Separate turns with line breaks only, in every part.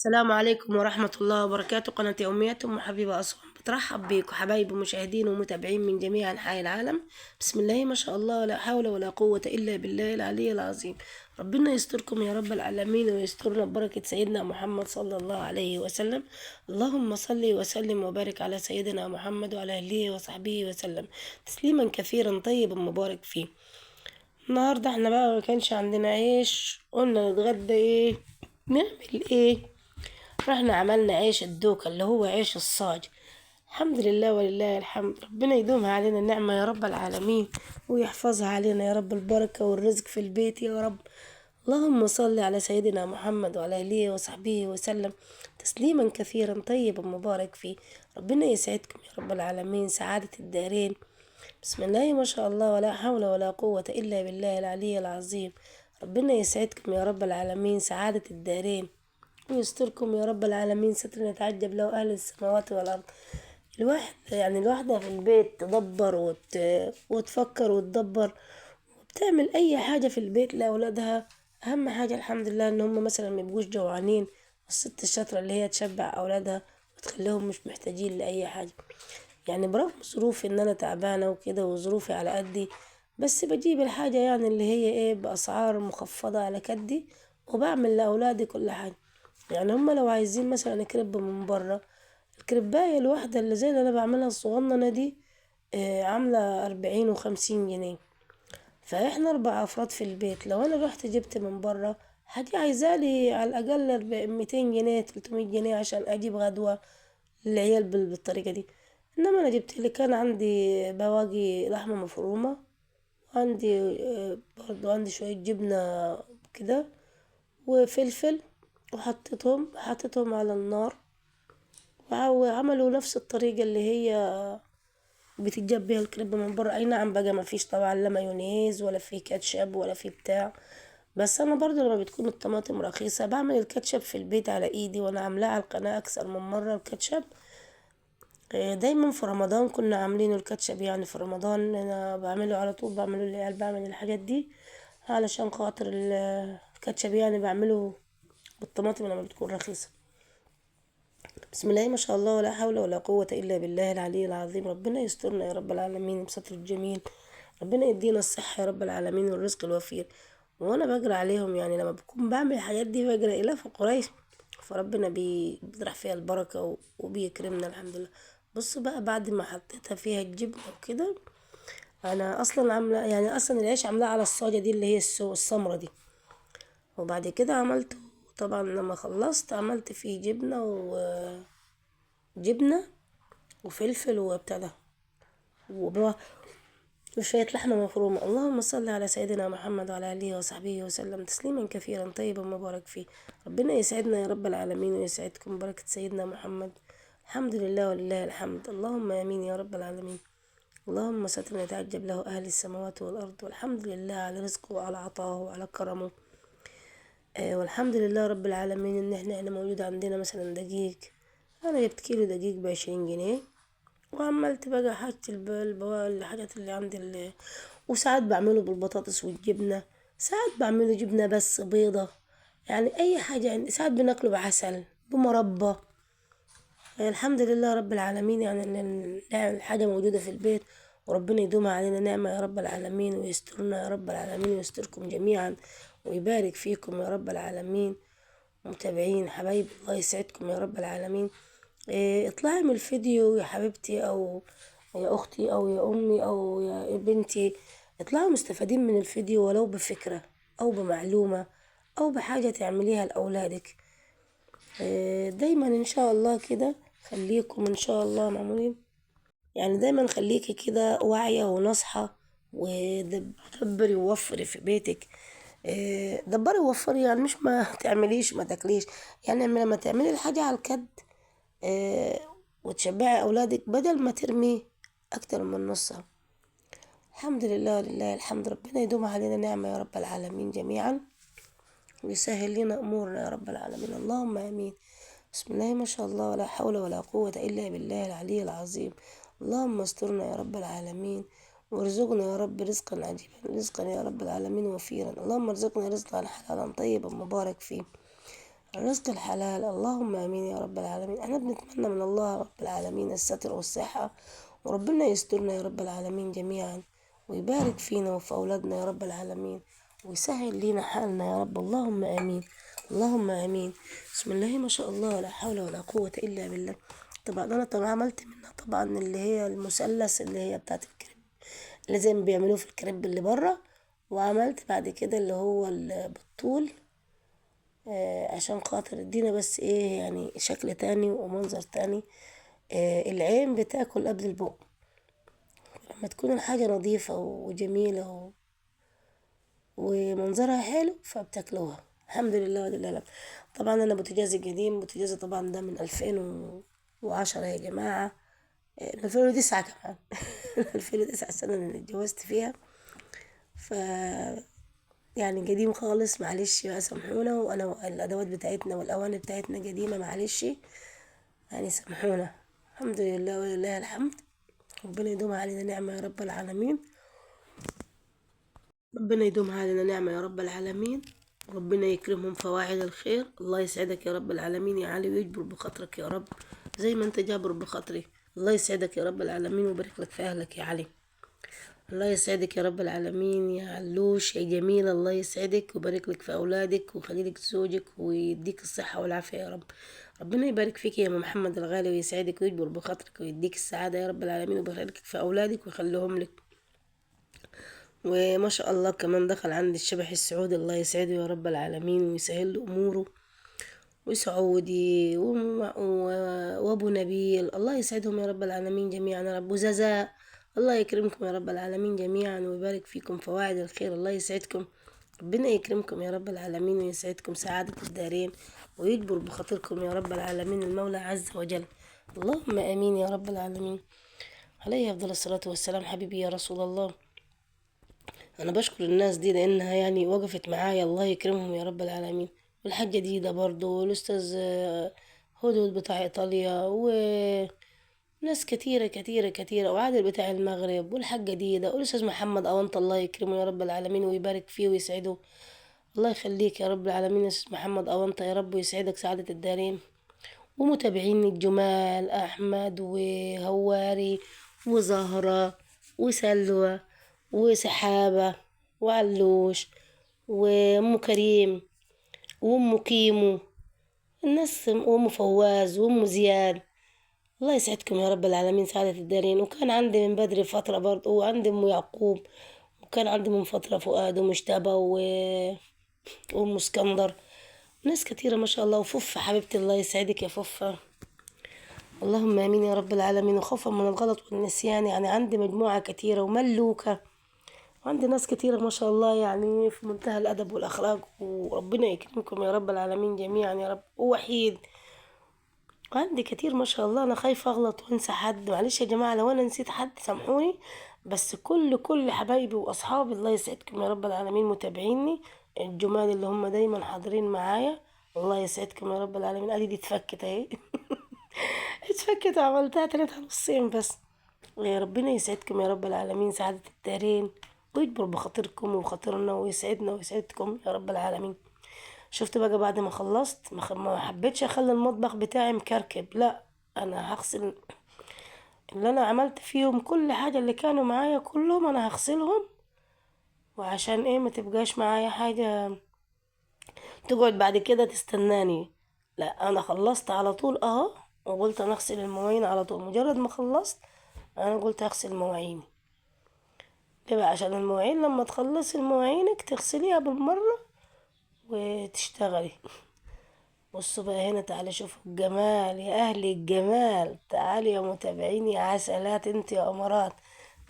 السلام عليكم ورحمة الله وبركاته. قناة يومياتكم وحبيبة أسوان بترحب بيكم حبايب مشاهدين ومتابعين من جميع أنحاء العالم. بسم الله ما شاء الله، ولا حول ولا قوة إلا بالله العلي العظيم. ربنا يستركم يا رب العالمين ويسترنا ببركة سيدنا محمد صلى الله عليه وسلم. اللهم صل وسلم وبارك على سيدنا محمد وعلى آله وصحبه وسلم تسليما كثيرا طيبا مبارك فيه. النهاردة احنا بقى ما كانش عندنا عيش، قلنا نتغدى ايه، نعمل ايه؟ رحنا عملنا عيش الدوكة اللي هو عيش الصاج. الحمد لله ولله الحمد، ربنا يدومها علينا النعمة يا رب العالمين ويحفظها علينا يا رب، البركة والرزق في البيت يا رب. اللهم صل على سيدنا محمد وعلى آله وصحبه وسلم تسليما كثيرا طيبا مبارك فيه. ربنا يسعدكم يا رب العالمين سعادة الدارين. بسم الله ما شاء الله، ولا حول ولا قوة إلا بالله العلي العظيم. ربنا يسعدكم يا رب العالمين سعادة الدارين ويستركم يا رب العالمين ستر يتعجب له أهل السماوات والأرض. الواحدة في البيت تدبر وتفكر وتدبر وبتعمل أي حاجة في البيت لأولادها. أهم حاجة الحمد لله إن هم مثلا ميبقوش جوعانين، والست الشاطرة اللي هي تشبع أولادها وتخليهم مش محتاجين لأي حاجة. يعني برغم ظروفي إن أنا تعبانة وكده وظروفي على قدي، بس بجيب الحاجة يعني اللي هي إيه بأسعار مخفضة على كدي، وبعمل لأولادي كل حاجة. يعني هما لو عايزين مثلا كريب من بره، الكريباية الواحدة اللي زي اللي أنا بعملها الصغننة دي عاملة 40 و50 جنيه. فإحنا 4 أفراد في البيت، لو أنا رحت جبت من بره حاجة عايزالي على الأقل 200 جنيه 300 جنيه عشان أجيب غدوة للعيال بالطريقة دي. إنما أنا جبت لي كان عندي بواقي لحمة مفرومة، وعندي برضو عندي شوية جبنة كده وفلفل، حطيتهم على النار، وعملوا نفس الطريقة اللي هي بتتجاب بيها الكريب من بره. اي نعم بقى ما فيش طبعا لا مايونيز ولا في كاتشب ولا في بتاع، بس انا برضو لما بتكون الطماطم رخيصة بعمل الكاتشب في البيت على ايدي، وانا عاملاه على القناة اكثر من مرة الكاتشب. دايما في رمضان كنا عاملين الكاتشب، يعني في رمضان انا بعمله على طول، بعمله للعيال، بعمل الحاجات دي علشان خاطر الكاتشب، يعني بعمله بالطماطم لما بتكون رخيصة. بسم الله ما شاء الله، ولا حول ولا قوة إلا بالله العلي العظيم. ربنا يسترنا يا رب العالمين بستر الجميل. ربنا يدينا الصحة يا رب العالمين والرزق الوفير. وأنا بقرأ عليهم، يعني لما بكون بعمل الحاجات دي بقرأ إلاف قريش، فربنا بيطرح فيها البركة وبيكرمنا الحمد لله. بصوا بقى بعد ما حطيتها فيها الجبنة وكده، أنا أصلا عاملة يعني أصلا العيش عاملاه على الصاجة دي اللي هي السمرة دي. وبعد كده عملته، طبعا لما خلصت عملت فيه جبنة وفلفل وبتاع ده وشوية لحمة مفرومة. اللهم صل على سيدنا محمد وعلى آله وصحبه وسلم تسليما كثيرا طيبا مبارك فيه. ربنا يسعدنا يا رب العالمين ويسعدكم بركة سيدنا محمد. الحمد لله ولله الحمد، اللهم آمين يا رب العالمين. اللهم ستر يتعجب له أهل السماوات والأرض، والحمد لله على رزقه وعلى عطاه وعلى كرمه. والحمد لله رب العالمين إن احنا موجود عندنا مثلا دقيق. أنا جبت كيلو دقيق ب20 جنيه، وعملت بقى حاجة الحاجات اللي عندي وساعات بعمله بالبطاطس والجبنة، ساعات بعمله جبنة بس بيضة، يعني أي حاجة. يعني ساعات بناكله بعسل بمربى. الحمد لله رب العالمين، يعني إن الحاجة موجودة في البيت، وربنا يدومها علينا نعمة يا رب العالمين ويسترنا يا رب العالمين ويستركم جميعا ويبارك فيكم يا رب العالمين. متابعين حبايبي الله يسعدكم يا رب العالمين. اطلعي من الفيديو يا حبيبتي، او يا اختي او يا امي او يا بنتي، اطلعوا مستفادين من الفيديو ولو بفكرة او بمعلومة او بحاجة تعمليها لاولادك. دايما ان شاء الله كده خليكم ان شاء الله معمولين، يعني دايما خليكي كده واعية وناصحة، ودبري ووفري في بيتك. دبري ووفري، يعني مش ما تعمليش ما تاكليش، يعني لما تعملي الحاجة على الكد آه، وتشبعي أولادك بدل ما ترمي أكتر من نصها. الحمد لله لله الحمد، ربنا يدوم علينا نعمة يا رب العالمين جميعا ويسهل لنا أمورنا يا رب العالمين، اللهم آمين. بسم الله ما شاء الله، ولا حول ولا قوة إلا بالله العلي العظيم. اللهم استرنا يا رب العالمين وارزقنا يا رب رزقا عجيبا، رزقا يا رب العالمين وفيرا. اللهم ارزقنا رزقا حلالا طيبا مبارك فيه. الرزق الحلال. اللهم آمين يا رب العالمين. احنا بنتمنى من الله رب العالمين الستر والصحة، وربنا يسترنا يا رب العالمين جميعا، ويبارك فينا وفي أولادنا يا رب العالمين، ويسهل لينا حالنا يا رب. اللهم آمين. اللهم آمين. بسم الله ما شاء الله، لا حول ولا قوة إلا بالله. طبعا أنا طبعا عملت منها طبعا اللي هي المثلث اللي هي بتاعت الكريب، اللي زي ما بيعملوه في الكريب اللي بره، وعملت بعد كده اللي هو بالطول، عشان خاطر ادينا بس ايه يعني شكل تاني ومنظر تاني. العين بتاكل قبل البق، لما تكون الحاجة نظيفة وجميلة ومنظرها حلو فبتاكلوها. الحمد لله ولله الحمد. طبعا انا بوتجازي قديم، بوتجازي طبعا ده من 2010 يا جماعة، من 2009 كمان. 2009 السنة اللي اتجوزت فيها. ف يعني قديم خالص، معلش بقى سامحونا، وانا الادوات بتاعتنا والاواني بتاعتنا قديمة، معلش يعني سامحونا. الحمد لله ولله الحمد. ربنا يدوم علينا نعمة يا رب العالمين. ربنا يدوم علينا نعمة يا رب العالمين. ربنا يكرمهم فواعل الخير. الله يسعدك يا رب العالمين يا علي، ويجبر بخاطرك يا رب زي ما انت جابر بخاطري. الله يسعدك يا رب العالمين، ويبارك لك في اهلك يا علي. الله يسعدك يا رب العالمين يا علوش يا جميل. الله يسعدك ويبارك لك في اولادك، ويخلي لك زوجك، ويديك الصحة والعافية يا رب. ربنا يبارك فيك يا ام محمد الغالي، ويسعدك ويجبر بخاطرك، ويديك السعادة يا رب العالمين، ويبارك لك في اولادك ويخليهم لك. وما شاء الله كمان دخل عند الشبح السعودي، الله يسعده يا رب العالمين ويسهل له اموره. وسعودي وابو نبيل، الله يسعدهم يا رب العالمين جميعا يا رب. وزازا، الله يكرمكم يا رب العالمين جميعا، ويبارك فيكم فواعد الخير. الله يسعدكم، ربنا يكرمكم يا رب العالمين، ويسعدكم سعادة الدارين، ويجبر بخاطركم يا رب العالمين المولى عز وجل. اللهم امين يا رب العالمين. عليه افضل الصلاة والسلام. حبيبي يا رسول الله، انا بشكر الناس دي لانها يعني وقفت معايا، الله يكرمهم يا رب العالمين. والحاجة دي ده برضو، والاستاذ هدود بتاع ايطاليا، وناس كتيرة كتيرة كتيرة، وعادل بتاع المغرب، والحاجة دي ده، والاستاذ محمد اونط، الله يكرمه يا رب العالمين ويبارك فيه ويسعده. الله يخليك يا رب العالمين يا استاذ محمد اونط يا رب، ويسعدك سعادة الدارين. ومتابعين الجمال أحمد وهواري وزهرة وسلوى وسحابة وعلوش وأم كريم وأم كيمو، الناس، وأم فواز وأم زياد. الله يسعدكم يا رب العالمين سعادة الدارين. وكان عندي من بدري فترة برضه، وعندي أم يعقوب، وكان عندي من فترة فؤاد ومجتبى وأم اسكندر، ناس كتيرة ما شاء الله. وفوفة حبيبتي، الله يسعدك يا فوفة. اللهم امين يا رب العالمين. وخوفا من الغلط والنسيان، يعني عندي مجموعة كتيرة وملوكة، وعندي ناس كتيرة ما شاء الله يعني في منتهى الأدب والأخلاق، وربنا يكرمكم يا رب العالمين جميعا يا رب. ووحيد، وعندي كتير ما شاء الله. أنا خايفة أغلط وأنسى حد، معلش يا جماعة لو أنا نسيت حد سامحوني. بس كل حبايبي وأصحابي الله يسعدكم يا رب العالمين، متابعيني الجمال اللي هم دايما حاضرين معايا، الله يسعدكم يا رب العالمين. ادي دي اتفكت اهي. اتفكت وعملتها تلاتة نصين بس. يا ربنا يسعدكم يا رب العالمين سعادة الدارين، ويجبر بخاطركم وبخاطرنا، ويسعدنا ويسعدكم يا رب العالمين. شفت بقى بعد ما خلصت ما حبيتش اخلي المطبخ بتاعي مكركب، لا، انا هغسل اللي انا عملت فيهم كل حاجة اللي كانوا معايا كلهم، انا هغسلهم. وعشان ايه ما تبقاش معايا حاجة تقعد بعد كده تستناني، لا انا خلصت على طول اهو. وقلت انا اغسل المواعين على طول، مجرد ما خلصت انا قلت اغسل مواعيني. ليه بقى؟ عشان المواعين لما تخلصي مواعينك تغسليها بالمرة وتشتغلي. بصوا بقى هنا، تعالي شوفوا الجمال يا اهل الجمال، تعالي يا متابعين يا عسلات انت يا امارات.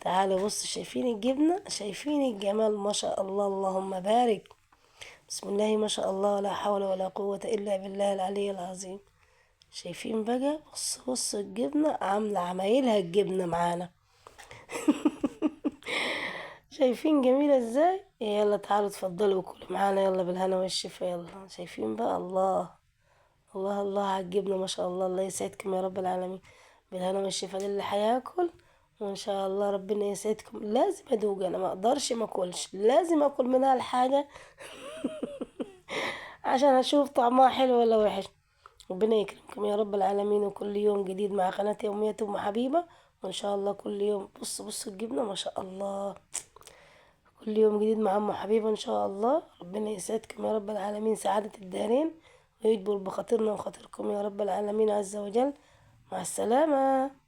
تعالي بصوا، شايفين الجبنة؟ شايفين الجمال؟ ما شاء الله، اللهم بارك. بسم الله ما شاء الله، لا حول ولا قوة الا بالله العلي العظيم. شايفين بقى؟ بص الجبنة عاملة عمايلها الجبنة معانا. شايفين جميلة ازاي؟ يلا تعالوا اتفضلوا وكلوا معانا، يلا بالهنا والشفا. يلا شايفين بقى؟ الله الله الله على الجبنة ما شاء الله. الله يسعدكم يا رب العالمين، بالهنا والشفا للي هياكل. وان شاء الله ربنا يسعدكم. لازم ادوق، انا ما اقدرش ما اكلش، لازم اكل منها الحاجة. عشان أشوف طعمها حلو ولا وحش. ربنا يكرمكم يا رب العالمين، وكل يوم جديد مع قناة يوميات أم حبيبة. وإن شاء الله كل يوم بص الجبنة ما شاء الله، كل يوم جديد مع أم حبيبة إن شاء الله. ربنا يسعدكم يا رب العالمين سعادة الدارين، ويجبر بخاطرنا وخاطركم يا رب العالمين عز وجل. مع السلامة.